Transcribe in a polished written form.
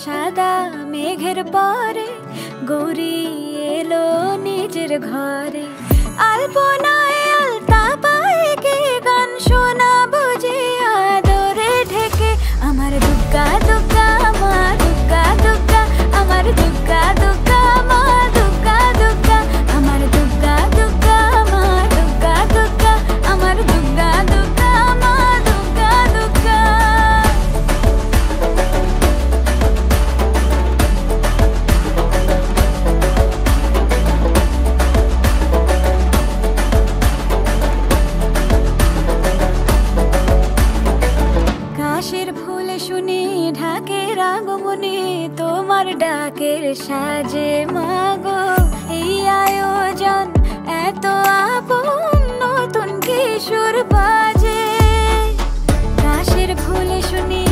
সাদা মেঘের পরে গৌরী এলো নিজের ঘরে। আলপনায় আলতা পায়ে কে গান শোনাবো যে আদরে ঢেকে। আমার দুগ্গা দুগ্গা মা দুগ্গা দুগ্গা, আমার দুগ্গা দুগ্গা মা দুগ্গা দুগ্গা, আমার দুগ্গা দুগ্গা মা দুগ্গা দুগ্গা, আমার দুগ্গা দুগ্গা মা দুগ্গা দুগ্গা। কাশের ফুল শুনি ঢাকের আগমনে, তোমার ডাকের সাজে মাগো এই আয়োজন এত আপন, নতুন কিশোর বাজে। কাশের ফুল শুনি